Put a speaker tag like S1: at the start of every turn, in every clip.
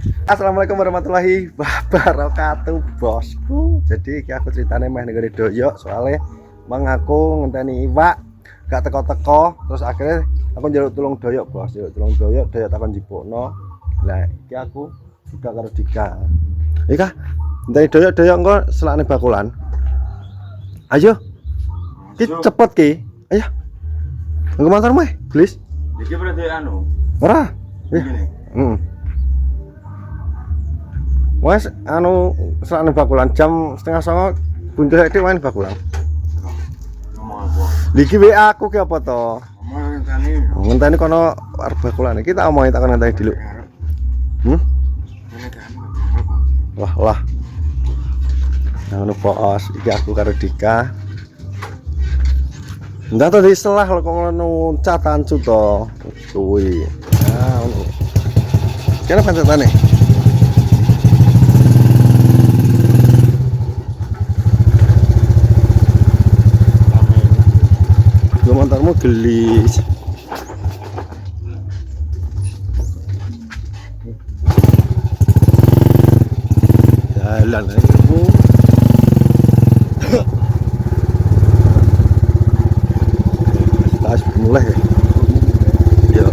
S1: Assalamualaikum warahmatullahi wabarakatuh, bosku. Jadi iki aku ceritane meh negeri doyok soalnya mengaku ngenteni iwak gak teko-teko, terus akhirnya aku njaluk tulung doyok, bos. Njaluk tulung doyok takon jipukno. Lah iki aku juga karo Dika. Ika, ngenteni doyok engko selakne bakulan. Ayo. Ki cepet ki. Ayo. Engko motormu, please.
S2: Iki berarti anu.
S1: Ora. Wes anu selakne bakulan jam 8:30 buntu iki main bakulan.
S2: Ngomong apa?
S1: Iki WA aku ki apa to?
S2: Ngomong ngenteni.
S1: Ngenteni kono arep bakulan iki tak omongi takon ngenteni dulu. Wah. Ngono bos, iki aku karo Dika. Ndak to diselah kok ngono catatan cu to. Kuwi. Nah, ngono. Kene pancetane. Motormu gelis. Jalan aku. Tas mulai. Yo.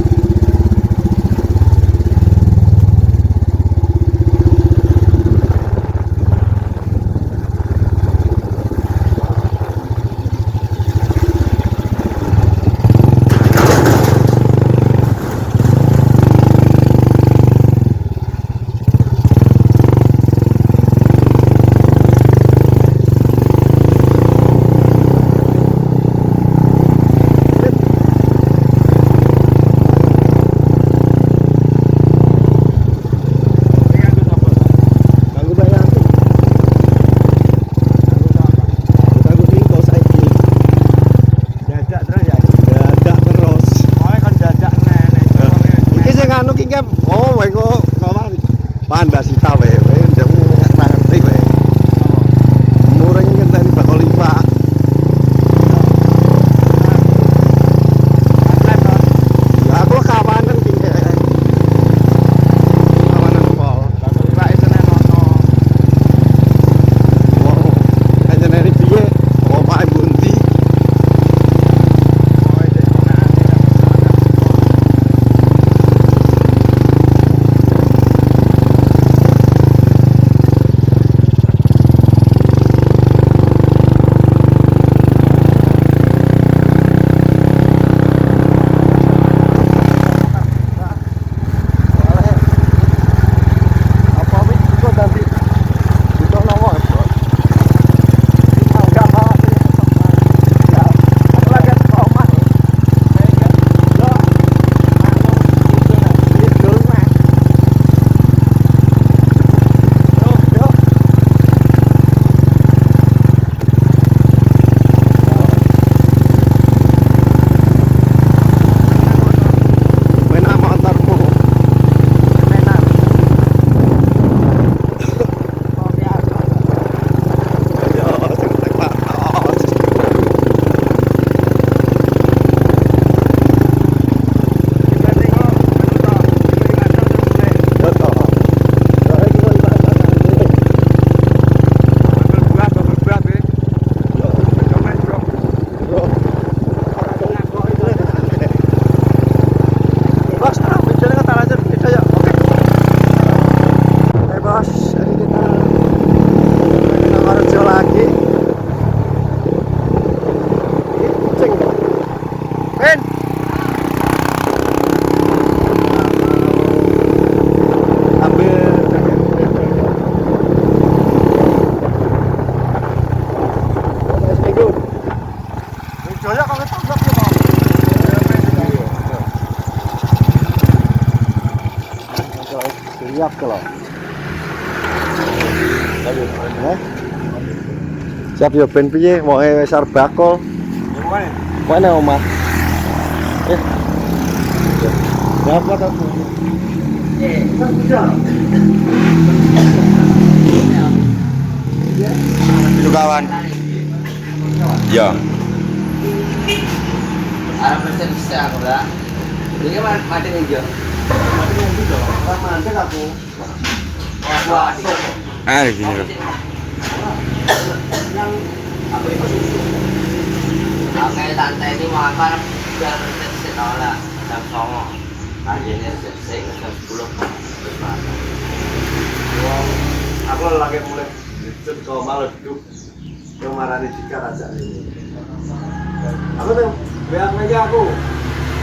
S1: Anu ki oh wae kok kawan panda sita wae ndemu gak ngerti wae mureng ngenteni bakal liwak ya aku kawanan ki kawanan pol bakal liwak Senin ono wow kanjane piye omahe bunti siap kalau siap yo ben piye mau wis arep bakul mana omah berapa tuh itu kawan ya
S3: arah bisa aku lah ini mati nih jo
S1: Ora mandek aku.
S3: Ah, gini loh.
S1: Yang aku itu susu.
S4: Oke, tante ini mau apa? Biar resep lah, jam 09.00. Kajiannya resep jam 10. Terus makan.
S1: Wong aku lagi mulai dicut kok malah duduk. Yang marani Dika aja ini. Aku tuh bilang aja aku.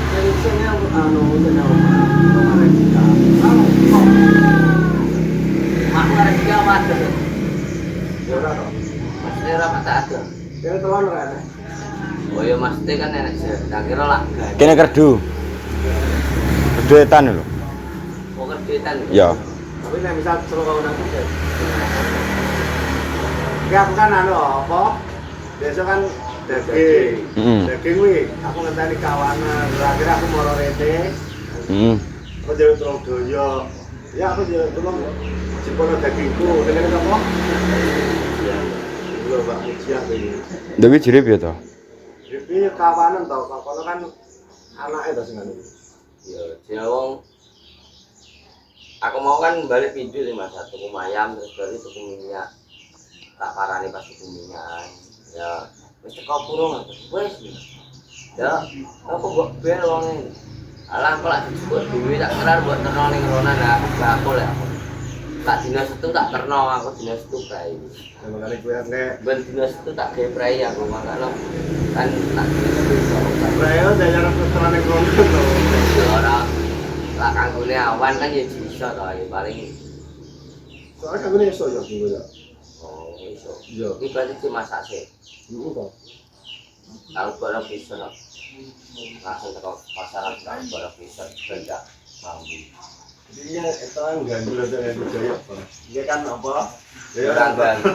S1: Jadi saya anu saya marani Dika.
S4: Aku ada juga mata.
S1: Ya ora toh.
S4: Mesti ora mata ada.
S1: Ya telon ora.
S4: Oh ya mesti kan enak sih. Tak kira lah.
S3: Kene kerdu. Keduetan lho.
S4: Kok keduitan.
S3: Ya.
S1: Tapi nek misal suruh kau nang kerja. Ya aku kan anu apa? Biasa kan daging. Daging kuwi aku ngenteni kawanan. Akhirnya aku moro rete. Aku jadi tolong doyo. Ya aku jadi tolong cipono dagingku. Dengan apa? Ya. Itu Mbak Mujiah iki.
S3: Dewi jirip ya toh?
S1: Iki kawanan tau, kono kan anake to sing anu.
S4: Ya, jawong. Aku mau kan balik pintu nih mas, tuku ayam terus balik tuku minyak. Tak parani pas tuku minyak. Ya, wis teko purung wis. Ya, aku kok bel wong. Alah kok lak disebut dhewe tak kerar buat terno ning ronan aku bakul ya. Tak dina setu tak terno aku dina setu bae.
S1: Makane kuwi nek
S4: Ben dina setu tak gawe prei aku makane kan tak dina setu.
S1: Brayo jajaran restoran ning kono to.
S4: Ya ora tak kanggone awan kan ya bisa to ya paling.
S1: Soalnya kan iso ya minggu ya.
S4: Oh, iso.
S1: Iya.
S4: Iki berarti cuma masak sih.
S1: Heeh to.
S4: Kalau barang bisa no. Langsung ke pasaran kalau barang bisa benda mampu.
S1: Jadi ya itu kan ganggu lah dengan budaya apa. Dia kan apa? Ya
S4: Orang ganggu.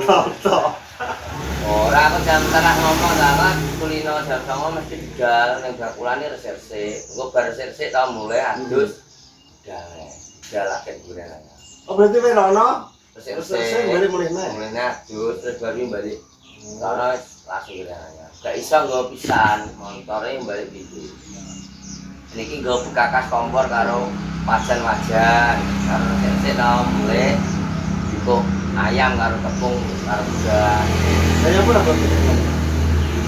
S4: Ora aku jam tengah ngomong lah kulino jam 09.00 mesti digal ning bakulane reserse. Engko bar reserse tau mulai adus. Jalake gurene.
S1: Oh berarti Verono?
S4: Reserse
S1: balik mulai naik.
S4: mulai adus terus baru balik. Karena langsung gurene. Gak iso nggo pisan montore balik pintu. Niki nggo bekakas kompor karo wajan-wajan karo reserse tau mulai kok ayam karo tepung karo udang.
S1: Saya pun apa?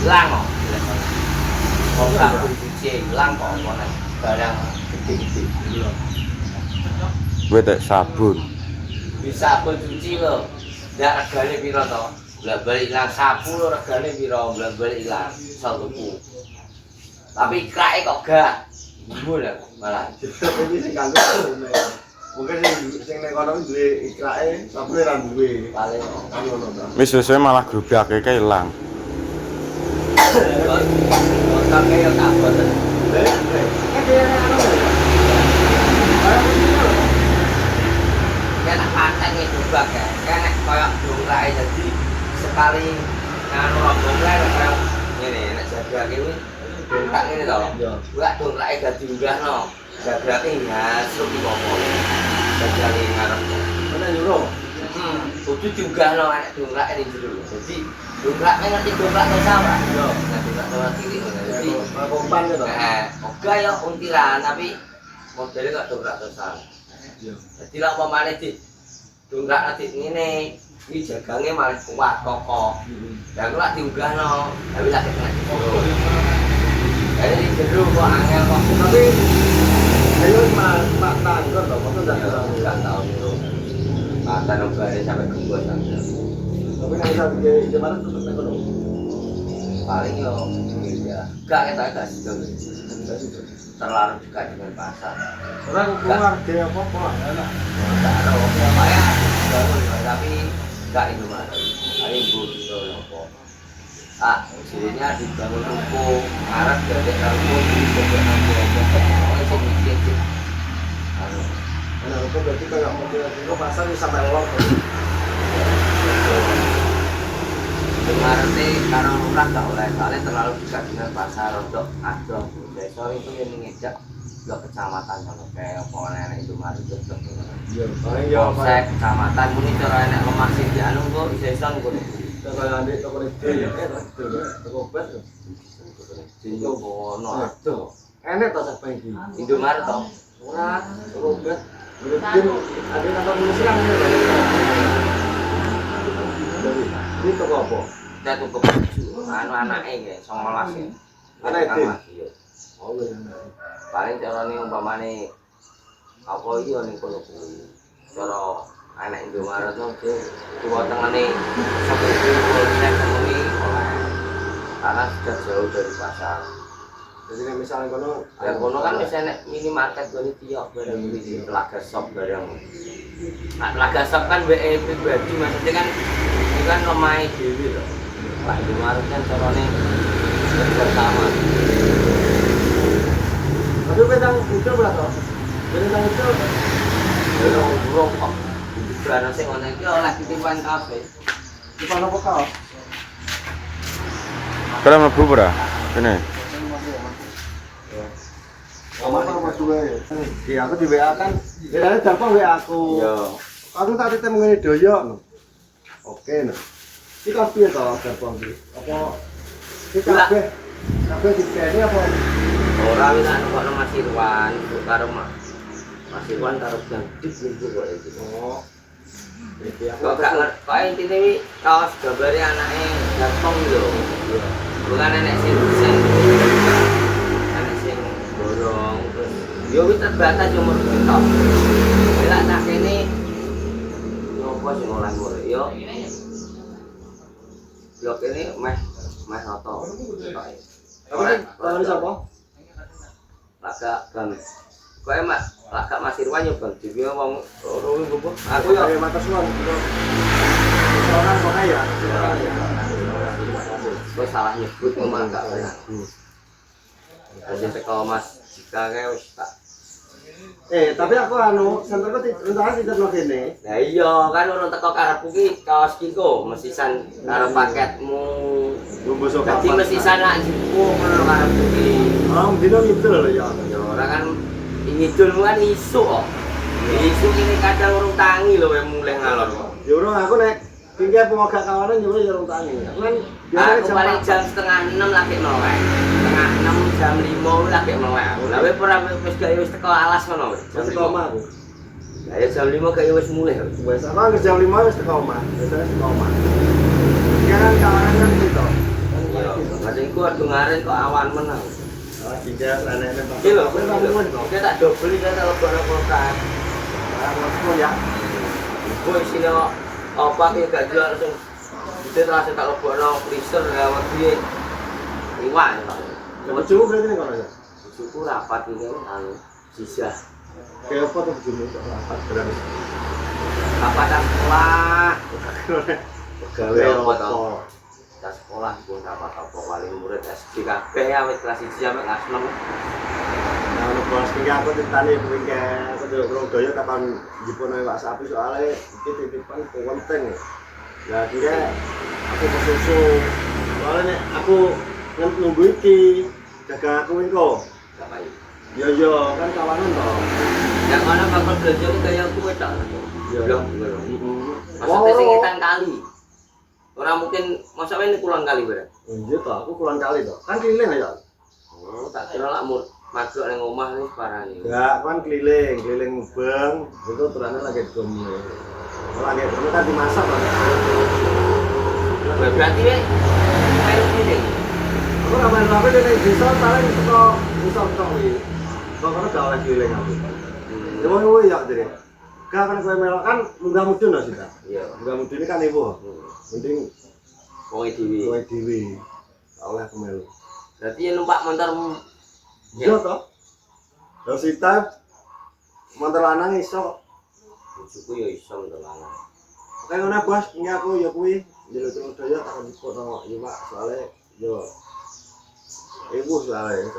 S4: Hilang kok. Kok gak cuci hilang kok ngono. Barang gede-gede.
S3: Gue tak sabun.
S4: Bisa pun cuci lho. Ndak regane piro to? Lah balik ilang sapu lho regane piro? Lah balik ilang 1.000. Tapi krae kok gak. Gimana malah.
S1: Ini sing kanggo. Mungkin sing ning kono duwe ikrake, tapi ora duwe.
S4: Paling
S1: Ngono ta.
S3: Wis sesuai malah grubake kae ilang.
S4: otak kaya kabeh. Kan paten iki bak ya. Kan nek koyo donglae dadi sekali nganu rombongan kaya ngene nek jabrake kuwi dongkak ngene to. Kuwi donglae dadi unggahno. Jabrake nyasuk iki apa. Jabrake ngarep.
S1: Ana nyuruh.
S4: Kudu diunggahno nek dongklake ning jero. Dadi dongklake ngerti dongklak to sawah. Yo, nek dongklak to titik ngono. Dadi
S1: Kompan ya to.
S4: oga ya untilan tapi modele kok dongklak to sawah. Jadi lah pemane di dongkrak nanti ngene, iki jagange malah kuat kokoh. Lah kok lak diunggahno, tapi lagi kena jero. Jadi jero kok angel kok.
S1: Tapi ayo Pak Tanggur to, kok
S4: Enggak tahu itu. Mata nobare sampai gembos aja.
S1: Tapi nek iso di Jemaat tetep nek kono.
S4: Paling yo ya. Gak kita terlalu dekat dengan pasar.
S1: Orang keluar dia apa-apa enak.
S4: Enggak ada apa ya. Tapi enggak itu mah. Hari butuh apa. Ah, sininya dibangun ruko, arep gede ruko di sebelah apa. Oh, itu mikir.
S1: Enak ruko berarti kayak model pasar wis sampai lor.
S4: Dengarnya karena murah gak oleh, soalnya terlalu dekat dengan pasar untuk adoh. Besok itu yang mengejak ke kecamatan sama kayak apa nenek itu mari cocok.
S1: Iya, paling ya
S4: Polsek kecamatan muni cara enek lemah sing dianu kok iso-iso ngono.
S1: kalau nanti toko itu ya toko obat tuh.
S4: Tinjo kono adoh.
S1: Enak to sampai iki.
S4: Indomaret to.
S1: Ora toko obat. Mungkin ada kantor polisi yang ini toko apa?
S4: Kita tutup baju, anaknya kayak 19 ya.
S1: Anak itu?
S4: Iya.
S1: Oh iya.
S4: Paling carane umpamane apa iki yo ning kono kuwi. Cara anak Indomaret no tuwa tengene sampai polsek kuwi oleh. Karena sudah jauh dari pasar.
S1: Jadi nek misalnya kono,
S4: Ya kono kan wis enek minimarket gone tiok barang iki Telaga Shop barang. Nah, Telaga Shop kan WE pribadi maksudnya kan itu kan omahe dhewe lho. Pak Indomaret kan carane bersama.
S1: tapi pedang itu berapa? Pedang itu
S4: Burung kok. Barang sing ngono iki oleh titipan kabeh.
S1: di mana kau?
S3: Kalian mlebu ora? Kene.
S1: Kamu apa dua ya? Iya aku di WA kan, ya gampang WA aku.
S4: Iya.
S1: Aku tadi temu ngene doyok. Oke nah. Iki kabeh to gampang iki. Apa iki kabeh dipene apa?
S4: Ora wis anu kok Mas Irwan karo Mas Irwan karo Gandik niku kok iki.
S1: Oh. Iki aku
S4: Kok gak ngerti kok intine wi kaos gambare anake gampang lho. Bukan enek sing desain. Enek sing borong terus yo wis terbatas yo umur kita. Lah tak kene ngopo sing ora ngono yo. Yo kene meh rata.
S1: Tapi kalau siapa?
S4: Lagak kan. Kowe mak lagak Mas Irwan yo Bang Dewi wong loro ngopo. Aku yo
S1: Kayak mata suan. Orang kok ya?
S4: kowe salah nyebut ngomong gak benar. Jadi teko Mas Jika kae wis tak.
S1: Tapi aku anu, senterku tidak lo kene.
S4: Lah iya kan ono teko karepku ki kaos ki kok mesisan karo paketmu.
S1: Bumbu sok.
S4: Dadi mesisan nak jupuk ngono karepku ki.
S1: Dino ngidul lho ya.
S4: Ya ora kan ngidul kan isu kok. Isu ini kadang urung tangi lho mulai ngalor kok.
S1: Ya urung aku nek tinggal pemogak kawanan yo ya urung tangi. Kan
S4: Aku paling jam setengah 6 lagi melek. Setengah 6 jam 5 lagi melek. Lah wis ora wis gak wis teko alas ngono wis. Jam 5
S1: aku.
S4: Lah ya jam 5 kayak wis mulai.
S1: Wes aku anggere jam 5 wis teko omah. Biasanya teko omah. Kan kawanan kan gitu.
S4: Iya, kadang ku adu ngaren kok awan menang.
S1: Tinggal aneh-aneh
S4: Iki lho, kowe tak dobel iki tak lebokno kulkas.
S1: Aku ya.
S4: Kowe isine apa ki gak jual langsung. Itu langsung tak lebokno freezer ya wedi iwak.
S1: Bojomu berarti ning kono ya.
S4: Suku rapat iki anu sisa.
S1: Kayak apa tuh bojomu kok rapat berani.
S4: Rapat sekolah.
S1: Gawe
S4: apa
S1: apa?
S4: to? Kita sekolah pun dapat apa paling murid SD kabeh ya wis kelas 1 sampai kelas 6.
S1: Nah, ono bos iki aku ditani kuwi aku durung doyo kapan jipono iwak sapi soalnya iki titipan penting. Lah kira aku kesusu. Soalnya nek aku nunggu iki dagang aku engko.
S4: Apa iki?
S1: Yo kan kawanan to.
S4: Yang mana bakal belanja itu kayak kue tak?
S1: Iya.
S4: Belum. Maksudnya sing ngitan kali. Orang mungkin masa ini pulang kali berarti.
S1: Iya toh, aku pulang kali toh. Kan keliling aja.
S4: Oh, tak kira lah mau masuk nang omah nih parani.
S1: Enggak, kan keliling mubeng. Itu turane lagi gomne. Lagi gomne kan dimasak kan.
S4: Berarti we main ini.
S1: Aku ora main HP dene desa paling teko desa tok iki. Pokoknya gak oleh keliling aku. Ya mau ya dire. Gak kan kowe melok kan munggah mudun lho sih ta.
S4: Iya.
S1: Munggah mudun kan ibu. Mending
S4: Wong dhewe.
S1: kowe dhewe. Gak oleh aku melu.
S4: Berarti yang numpak motor
S1: Iya toh. Lah sita motor lanang iso.
S4: bojoku ya iso motor lanang.
S1: Kayak ngono bos, ini aku ya kuwi njaluk terus daya tak dikono iwak soalnya yo ibu soalnya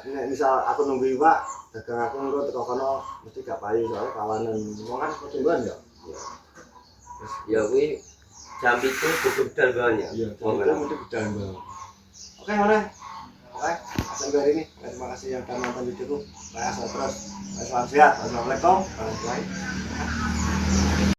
S1: nek misal aku nunggu iwak dagang aku engko teko kono mesti gak payu soalnya kawanan wong kan ketungguan ya.
S4: Ya kuwi jam itu budal banyak.
S1: Iya, itu mesti gedang bang. Oke ngono. Oke, sampai hari ini. Terima kasih yang telah nonton videoku. Saya terus. Selamat sehat. Assalamualaikum warahmatullahi wabarakatuh.